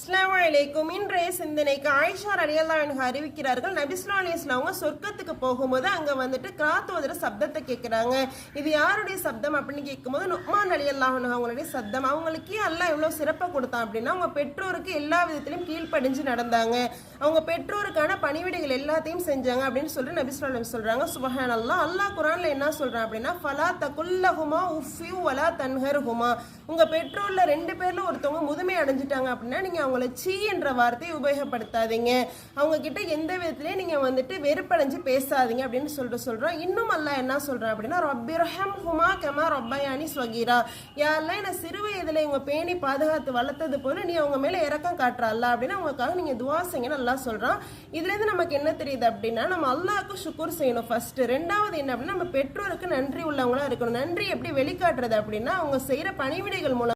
அஸ்ஸலாமு அலைக்கும். இன்றைய சிந்தனைக்கு ஆயிஷா ரலியல்லாஹு அன்ஹா அறிவிக்கிறார்கள், நபி ஸல்லல்லாஹு அலைஹி வஸல்லம் அவங்க சொர்க்கத்துக்கு போகும்போது அங்க வந்துட்டு கிராத் ஓதுற சப்தத்தை கேட்கிறாங்க. இது யாருடைய சப்தம் அப்படின்னு கேட்கும்போது நுக்மான் ரலியல்லாஹு அன்ஹு அவங்களுடைய சப்தம். அவங்களுக்கு அல்லாஹ் எவ்வளவு சிறப்பை கொடுத்தான் அப்படின்னா, அவங்க பெற்றோருக்கு எல்லா விதத்திலும் கீழ்ப்படிஞ்சு நடந்தாங்க. அவங்க பெற்றோருக்கான பணிவிடைகள் எல்லாத்தையும் செஞ்சாங்க அப்படின்னு சொல்லிட்டு நபி ஸல்லல்லாஹு அலைஹி வஸல்லம் சொல்றாங்க. சுப்ஹானல்லாஹ். அல்லாஹ் குர்ஆன்ல என்ன சொல்றான் அப்படின்னா, ஃபலா தகுல்லஹுமா உஃப்யு வலா தன்ஹர்ஹுமா. உங்க பெற்றோர்ல 2 பேர்ல ஒருத்தவங்க முதுமை அடைஞ்சிட்டாங்க அப்படின்னா நீங்க அவங்கள சீ என்ற வார்த்தையை உபயோகப்படுத்தாதீங்க. அவங்க கிட்ட எந்த விதத்திலயும் நீங்க வந்துட்டு வெறுப்படைஞ்சு பேசாதீங்க அப்படின்னு சொல்றோம். இன்னும் அல்லாஹ் என்ன சொல்றான் அப்படின்னா, ரப்பிர்ஹம்ஹுமா கமா ரப்பயானி ஸ்வகீரா. யா அல்லாஹ், என்ன சிறு வயதுல இவங்க பேணி பாதுகாத்து வளர்த்தது போல நீ அவங்க மேல இரக்கம் காட்டுற அல்லாஹ் அப்படின்னு அவங்களுக்காக நீங்க துவா செய்யுங்கன்னு அல்லாஹ் சொல்றான். இதுல இருந்து நமக்கு என்ன தெரியுது அப்படின்னா, நம்ம அல்லாஹ்க்கு ஷுக்ர் செய்யணும் ஃபர்ஸ்ட். ரெண்டாவது என்ன அப்படின்னா, நம்ம பெற்றோருக்கு நன்றி உள்ளவங்களா இருக்கணும். நன்றி எப்படி வெளிக்காட்டுறது அப்படின்னா, அவங்க செய்யற பணிவிடைகள் மூலம்